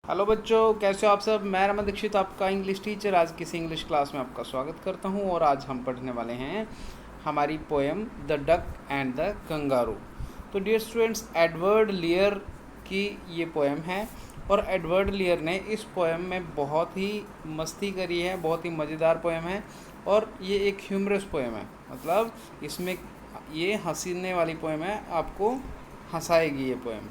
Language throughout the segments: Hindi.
हेलो बच्चों, कैसे हो आप सब। मैं रमन दीक्षित, आपका इंग्लिश टीचर, आज किसी इंग्लिश क्लास में आपका स्वागत करता हूं। और आज हम पढ़ने वाले हैं हमारी poem the duck and the kangaroo. तो डियर स्टूडेंट्स, एडवर्ड लियर की ये पोएम है और एडवर्ड लियर ने इस पोएम में बहुत ही मस्ती करी है, बहुत ही मज़ेदार पोएम है और ये एक ह्यूमरस पोएम है। मतलब इसमें ये हंसने वाली पोएम है, आपको हंसाएगी ये पोएम।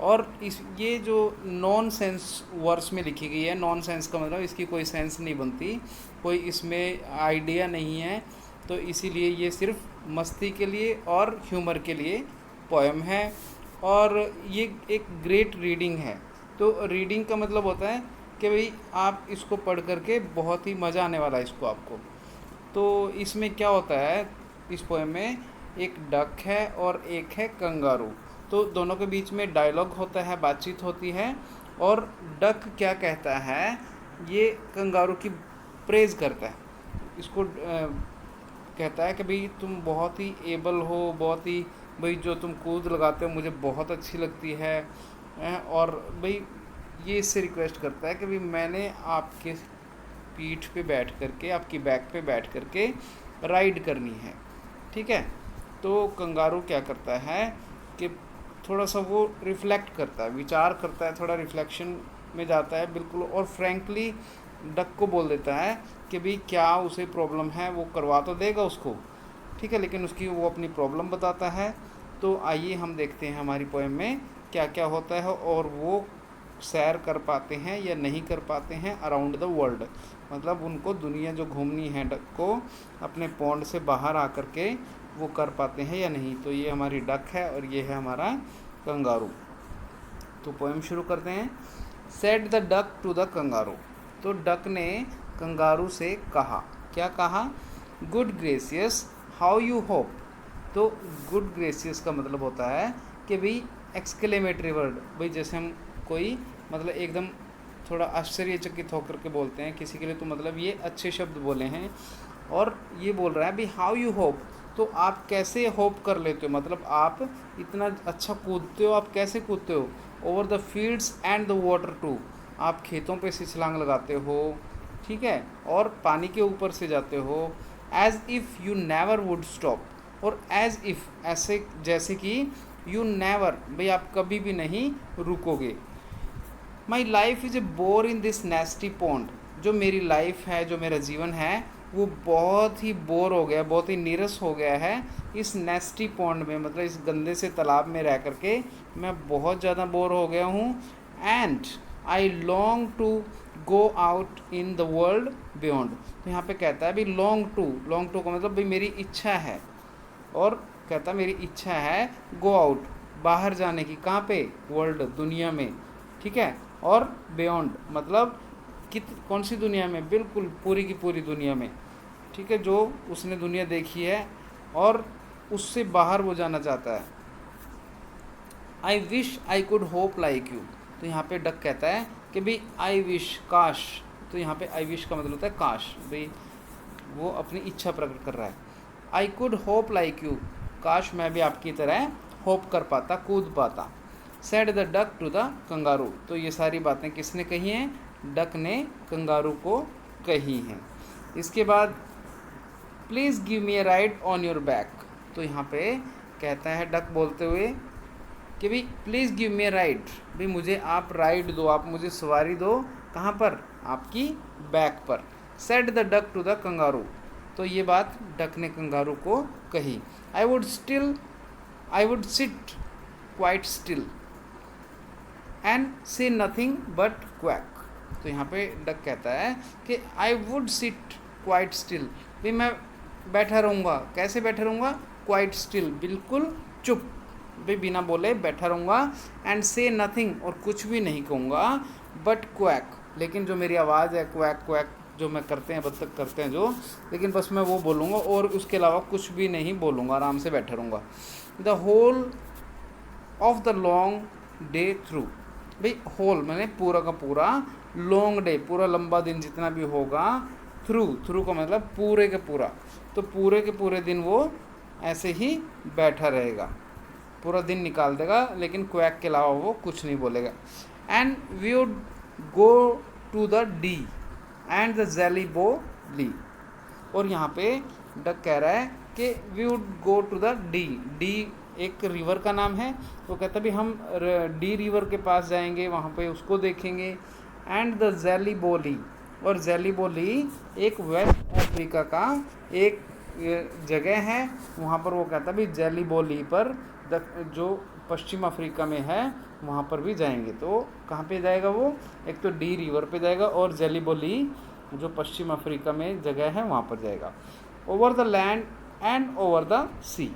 और इस ये जो नॉन सेंस वर्ड्स में लिखी गई है, नॉन सेंस का मतलब इसकी कोई सेंस नहीं बनती, कोई इसमें आइडिया नहीं है, तो इसीलिए ये सिर्फ मस्ती के लिए और ह्यूमर के लिए पोएम है। और ये एक ग्रेट रीडिंग है। तो रीडिंग का मतलब होता है कि भाई आप इसको पढ़ करके बहुत ही मज़ा आने वाला है इसको आपको। तो इसमें क्या होता है, इस पोएम में एक डक है और एक है कंगारू। तो दोनों के बीच में डायलॉग होता है, बातचीत होती है। और डक क्या कहता है, ये कंगारू की प्रेज़ करता है, इसको कहता है कि भाई तुम बहुत ही एबल हो, बहुत ही भाई जो तुम कूद लगाते हो मुझे बहुत अच्छी लगती है। और भाई ये इससे रिक्वेस्ट करता है कि भाई मैंने आपके पीठ पे बैठ करके, आपकी बैक पे बैठ करके राइड करनी है, ठीक है। तो कंगारू क्या करता है कि थोड़ा सा वो रिफ़्लेक्ट करता है, विचार करता है, थोड़ा रिफ़्लेक्शन में जाता है बिल्कुल, और फ्रैंकली डक को बोल देता है कि भाई क्या उसे प्रॉब्लम है, वो करवा तो देगा उसको, ठीक है, लेकिन उसकी वो अपनी प्रॉब्लम बताता है। तो आइए हम देखते हैं हमारी पोएम में क्या क्या होता है और वो सैर कर पाते हैं या नहीं कर पाते हैं अराउंड द वर्ल्ड। मतलब उनको दुनिया जो घूमनी है डक को, अपने पॉन्ड से बाहर आकर के वो कर पाते हैं या नहीं। तो ये हमारी डक है और ये है हमारा कंगारू। तो पोएम शुरू करते हैं। Said the duck to the kangaroo. तो डक ने कंगारू से कहा, क्या कहा, good gracious how you hop. तो गुड ग्रेसियस का मतलब होता है कि भाई एक्सक्लेमेटरी वर्ड, भाई जैसे हम कोई मतलब एकदम थोड़ा आश्चर्यचकित होकर के बोलते हैं किसी के लिए, तो मतलब ये अच्छे शब्द बोले हैं। और ये बोल रहा है भाई हाउ यू होप, तो आप कैसे होप कर लेते हो, मतलब आप इतना अच्छा कूदते हो, आप कैसे कूदते हो। Over the fields and the water too, आप खेतों पे से छलांग लगाते हो, ठीक है, और पानी के ऊपर से जाते हो। As if you never would stop, और एज इफ़ ऐसे जैसे कि यू नेवर, भाई आप कभी भी नहीं रुकोगे। My life is a bore in this nasty pond, जो मेरी लाइफ है, जो मेरा जीवन है, वो बहुत ही बोर हो गया, बहुत ही नीरस हो गया है इस नेस्टी पॉन्ड में, मतलब इस गंदे से तालाब में रह करके मैं बहुत ज़्यादा बोर हो गया हूँ। And I long to go out in the world beyond. तो यहाँ पे कहता है भाई लॉन्ग टू का मतलब भाई मेरी इच्छा है, और कहता मेरी इच्छा है गो आउट, बाहर जाने की, कहाँ पे, वर्ल्ड, दुनिया में, ठीक है। और बियॉन्ड मतलब कौन सी दुनिया में, बिल्कुल पूरी की पूरी दुनिया में, ठीक है, जो उसने दुनिया देखी है और उससे बाहर वो जाना चाहता है। I wish I could hope like you. तो यहाँ पे डक कहता है कि भाई आई विश, काश। तो यहाँ पे आई विश का मतलब होता है काश, भाई वो अपनी इच्छा प्रकट कर रहा है। I could hope like you, काश मैं भी आपकी तरह होप कर पाता, कूद पाता। Said the duck to the kangaroo. तो ये सारी बातें किसने कही हैं, डक ने कंगारू को कही हैं। इसके बाद please give me A ride on your back. तो यहाँ पे कहता है डक बोलते हुए कि भाई please give me A ride, भाई मुझे आप राइड दो, आप मुझे सवारी दो, कहाँ पर, आपकी बैक पर। Said the duck to the kangaroo. तो ये बात डक ने कंगारू को कही। I would sit quite still and say nothing but quack. तो यहाँ पे डक कहता है कि I would sit quite still, भाई मैं बैठा रहूँगा, कैसे बैठा रहूँगा, क्वाइट स्टिल, बिल्कुल चुप, भाई बिना बोले बैठा रहूँगा। एंड से नथिंग, और कुछ भी नहीं कहूँगा, बट क्वैक, लेकिन जो मेरी आवाज़ है क्वैक क्वैक जो मैं करते हैं, बत्तख करते हैं जो, लेकिन बस मैं वो बोलूँगा और उसके अलावा कुछ भी नहीं बोलूँगा, आराम से बैठा रहूँगा। The whole of the long day through, भाई होल मैंने पूरा का पूरा, लॉन्ग डे पूरा लंबा दिन जितना भी होगा, थ्रू का मतलब पूरे के पूरा, तो पूरे के पूरे दिन वो ऐसे ही बैठा रहेगा, पूरा दिन निकाल देगा, लेकिन क्वैक के अलावा वो कुछ नहीं बोलेगा। And we would go to the Dee and the Jelly Bo Lee. और यहाँ पे डक कह रहा है कि we would go to the Dee. Dee एक रिवर का नाम है, तो कहता है भी हम डी रिवर के पास जाएंगे, वहाँ पे उसको देखेंगे। एंड द ज़ेलिबोली, और ज़ेलिबोली एक वेस्ट अफ्रीका का एक जगह है, वहाँ पर वो कहता है भी ज़ेलिबोली पर जो पश्चिम अफ्रीका में है वहाँ पर भी जाएंगे। तो कहाँ पे जाएगा वो, एक तो डी रिवर पे जाएगा और ज़ेलिबोली जो पश्चिम अफ्रीका में जगह है वहाँ पर जाएगा। Over the land and over the sea,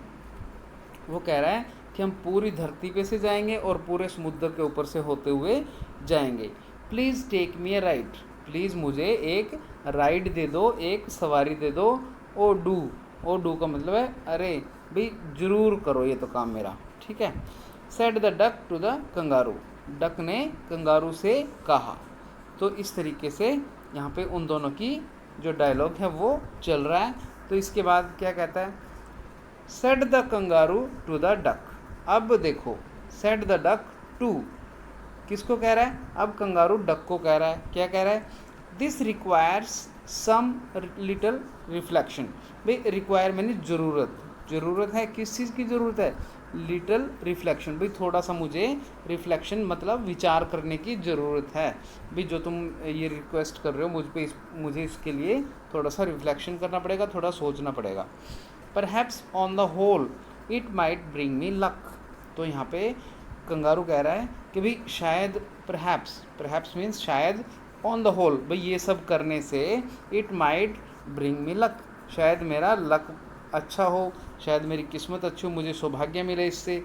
वो कह रहा है कि हम पूरी धरती पे से जाएंगे और पूरे समुद्र के ऊपर से होते हुए जाएंगे। Please take me a ride, please मुझे एक राइड दे दो, एक सवारी दे दो। ओ डू का मतलब है अरे भाई ज़रूर करो ये तो काम मेरा, ठीक है। Said the duck to the kangaroo, duck ने कंगारू से कहा। तो इस तरीके से यहाँ पे उन दोनों की जो डायलॉग है वो चल रहा है। तो इसके बाद क्या कहता है, said the kangaroo to the duck. अब देखो सेड द डक टू किसको कह रहा है, अब कंगारू डक को कह रहा है। क्या कह रहा है, this requires some little reflection. भाई रिक्वायर मैंने ज़रूरत है, किस चीज़ की ज़रूरत है, लिटल रिफ्लेक्शन। भाई थोड़ा सा मुझे रिफ्लेक्शन मतलब विचार करने की ज़रूरत है। भाई जो तुम ये रिक्वेस्ट कर रहे हो मुझे इसके लिए थोड़ा सा रिफ्लेक्शन करना पड़ेगा, थोड़ा सोचना पड़ेगा। Perhaps on the whole it might bring me luck. तो यहाँ पे कंगारू कह रहा है कि भाई शायद परहैप्स मीन्स शायद, ऑन द होल भाई ये सब करने से it might bring me luck, शायद मेरा लक अच्छा हो, शायद मेरी किस्मत अच्छी हो, मुझे सौभाग्य मिले इससे।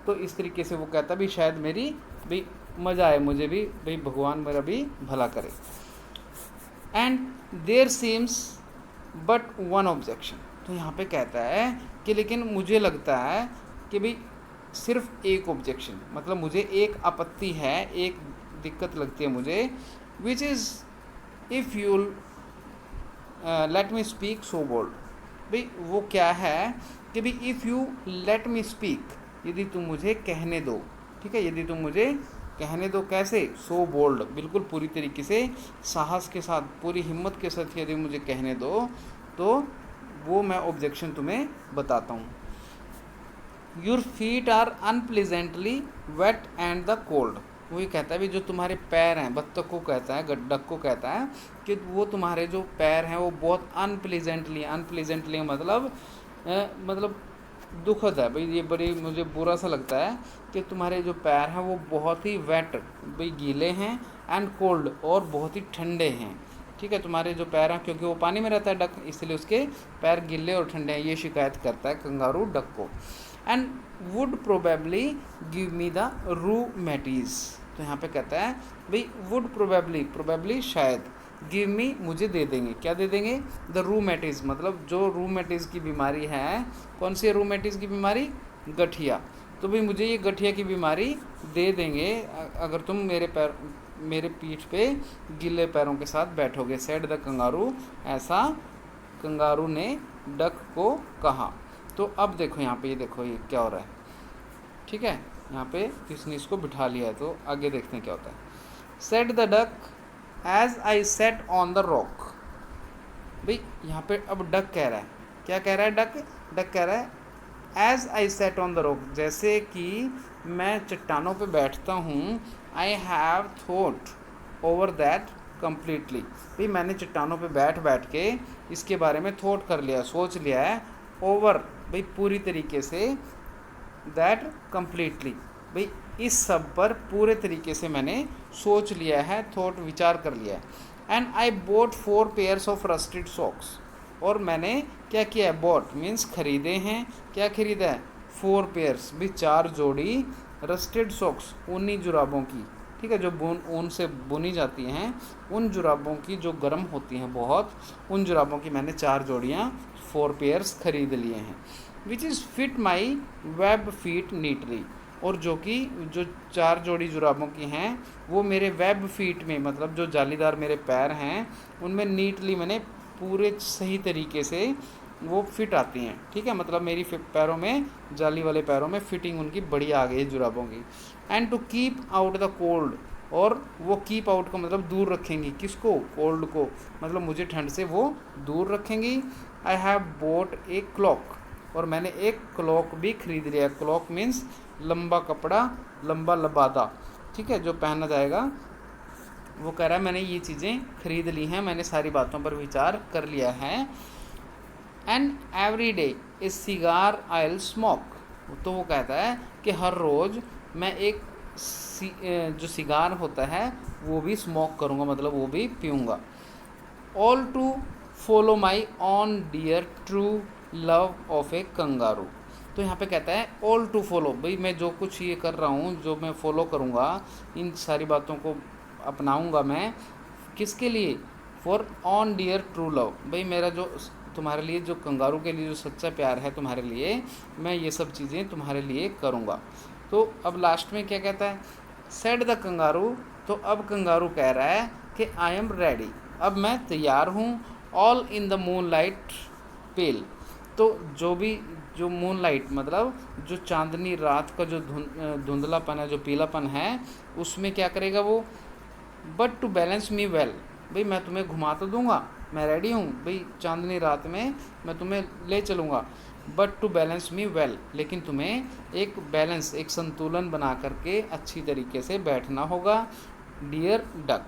तो इस तरीके से वो कहता भी शायद मेरी भाई मज़ा आए, मुझे भी भाई भगवान मेरा भी भला करे। And there seems but one objection. तो यहाँ पे कहता है कि लेकिन मुझे लगता है कि भाई सिर्फ एक ऑब्जेक्शन, मतलब मुझे एक आपत्ति है, एक दिक्कत लगती है मुझे। Which is if you let me speak so bold. भाई वो क्या है कि भाई if you let me speak, यदि तुम मुझे कहने दो, ठीक है, यदि तुम मुझे कहने दो, कैसे, सो बोल्ड, बिल्कुल पूरी तरीके से साहस के साथ, पूरी हिम्मत के साथ यदि मुझे कहने दो तो वो मैं ऑब्जेक्शन तुम्हें बताता हूँ। Your feet are unpleasantly wet and the cold. वही कहता है भी जो तुम्हारे पैर हैं, बत्तख को कहता है, डक को कहता है कि वो तुम्हारे जो पैर हैं वो बहुत अनप्लीजेंटली मतलब दुखद है भाई, ये बड़ी मुझे बुरा सा लगता है कि तुम्हारे जो पैर हैं वो बहुत ही वेट भाई गीले हैं, एंड कोल्ड और बहुत ही ठंडे हैं, ठीक है। तुम्हारे जो पैर हैं, क्योंकि वो पानी में रहता है डक, इसलिए उसके पैर गीले और ठंडे हैं, ये शिकायत करता है कंगारू डक को। And would probably give me the rheumatiz. तो यहाँ पे कहता है भाई वुड प्रोबेबली शायद, गिव मी मुझे दे देंगे, क्या दे देंगे, द रूमेटीज़, मतलब जो रूमेटीज़ की बीमारी है, कौन सी रूमेटीज़ की बीमारी, गठिया। तो भाई मुझे ये गठिया की बीमारी दे देंगे अगर तुम मेरे पीठ पे गीले पैरों के साथ बैठोगे। सेड द कंगारू, ऐसा कंगारू ने डक को कहा। तो अब देखो यहाँ पे, ये देखो ये क्या हो रहा है, ठीक है, यहाँ पे इसने इसको बिठा लिया है। तो आगे देखते हैं क्या होता है। Said the duck as I sat on the rock. भाई यहाँ पे अब डक कह रहा है, क्या कह रहा है डक कह रहा है as I sat on the rock, जैसे कि मैं चट्टानों पे बैठता हूँ। I have thought over that completely. भाई मैंने चट्टानों पे बैठ के इसके बारे में थॉट कर लिया, सोच लिया है। ओवर भाई पूरी तरीके से, दैट कम्प्लीटली भाई इस सब पर पूरे तरीके से मैंने सोच लिया है, थॉट विचार कर लिया है। And I boat 4 pairs of rusted socks. और मैंने क्या किया है, बोट मीन्स खरीदे हैं, क्या खरीदा है, 4 पेयर्स भी 4 जोड़ी, रस्टेड सॉक्स ऊनी जुराबों की, ठीक है, जो ऊन से बुनी जाती हैं, उन जुराबों की जो गर्म होती हैं बहुत, उन जुराबों की मैंने 4 जोड़ियाँ 4 पेयर्स खरीद लिए हैं। Which is fit my web feet neatly. और जो 4 जोड़ी जुराबों की हैं वो मेरे वेब फीट में, मतलब जो जालीदार मेरे पैर हैं उनमें नीटली मैंने पूरे सही तरीके से वो फिट आती हैं, ठीक है, मतलब मेरी पैरों में, जाली वाले पैरों में फिटिंग उनकी बढ़िया आ गई है जुराबों की। And to keep out the cold और वो कीप आउट का मतलब दूर रखेंगी, किसको, कोल्ड को, मतलब मुझे ठंड से वो दूर रखेंगी। I have boat a clock, और मैंने एक क्लॉक भी खरीद लिया। क्लॉक मीन्स लंबा कपड़ा, लंबा लबादा, ठीक है, जो पहना जाएगा। वो कह रहा है मैंने ये चीज़ें खरीद ली हैं, मैंने सारी बातों पर विचार कर लिया है। And every day A cigar I will smoke, तो वो कहता है कि हर रोज़ मैं एक जो सिगार होता है वो भी स्मोक करूँगा, मतलब वो भी पीऊँगा। All to follow my own dear true love of a kangaroo, तो यहाँ पे कहता है ऑल टू फॉलो, भाई मैं जो कुछ ये कर रहा हूँ, जो मैं फॉलो करूँगा, इन सारी बातों को अपनाऊँगा मैं, किसके लिए, for own dear true love, भाई मेरा जो तुम्हारे लिए, जो कंगारू के लिए जो सच्चा प्यार है तुम्हारे लिए, मैं ये सब चीज़ें तुम्हारे लिए करूँगा। तो अब लास्ट में क्या कहता है, सेड द कंगारू, तो अब कंगारू कह रहा है कि आई एम रेडी, अब मैं तैयार हूँ। All in the moonlight pale, तो जो मून लाइट मतलब जो चांदनी रात का जो धुंधलापन है, जो पीलापन है, उसमें क्या करेगा वो, but to balance me well, भाई मैं तुम्हें घुमा तो दूंगा, मैं रेडी हूँ भाई, चांदनी रात में मैं तुम्हें ले चलूँगा, but to balance me well, लेकिन तुम्हें एक बैलेंस, एक संतुलन बना करके अच्छी तरीके से बैठना होगा। डियर डक,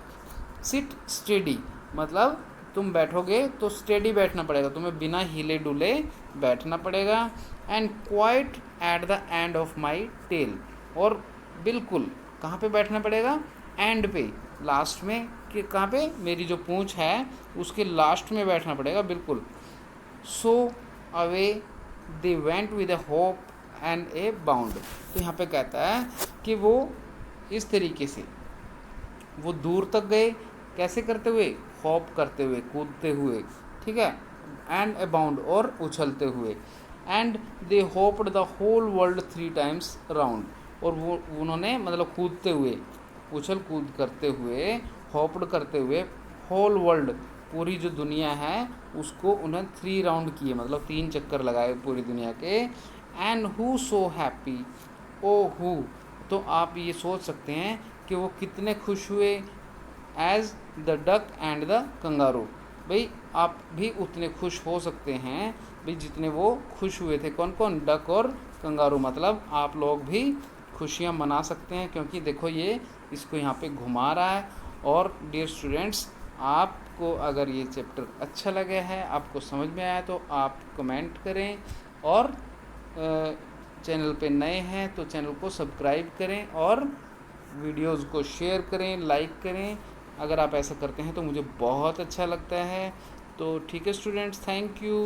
सिट स्टेडी, मतलब तुम बैठोगे तो स्टेडी बैठना पड़ेगा, तुम्हें बिना हिले डुले बैठना पड़ेगा। And quite at the end of my tail, और बिल्कुल कहाँ पे बैठना पड़ेगा, एंड पे, लास्ट में, कि कहाँ पे, मेरी जो पूँछ है उसके लास्ट में बैठना पड़ेगा, बिल्कुल। So away they went with a hope and A bound, तो यहाँ पे कहता है कि वो इस तरीके से वो दूर तक गए, कैसे करते हुए, हॉप करते हुए, कूदते हुए, ठीक है, एंड ए बाउंड, और उछलते हुए। And they hopped the whole world 3 times round, और वो उन्होंने मतलब कूदते हुए, उछल कूद करते हुए, हॉप्ड करते हुए, होल वर्ल्ड, पूरी जो दुनिया है उसको उन्हें 3 राउंड किए, मतलब 3 चक्कर लगाए पूरी दुनिया के। And who so happy, oh who, तो आप ये सोच सकते हैं कि वो कितने खुश हुए, as the duck and the kangaroo, भाई आप भी उतने खुश हो सकते हैं भाई जितने वो खुश हुए थे, कौन कौन, डक और कंगारू, मतलब आप लोग भी खुशियाँ मना सकते हैं, क्योंकि देखो ये इसको यहाँ पे घुमा रहा है। और डियर स्टूडेंट्स, आपको अगर ये चैप्टर अच्छा लगे है, आपको समझ में आया, तो आप कमेंट करें, और चैनल पे नए हैं तो चैनल को सब्सक्राइब करें, और वीडियोज़ को शेयर करें, लाइक करें। अगर आप ऐसा करते हैं तो मुझे बहुत अच्छा लगता है। तो ठीक है स्टूडेंट्स, थैंक यू।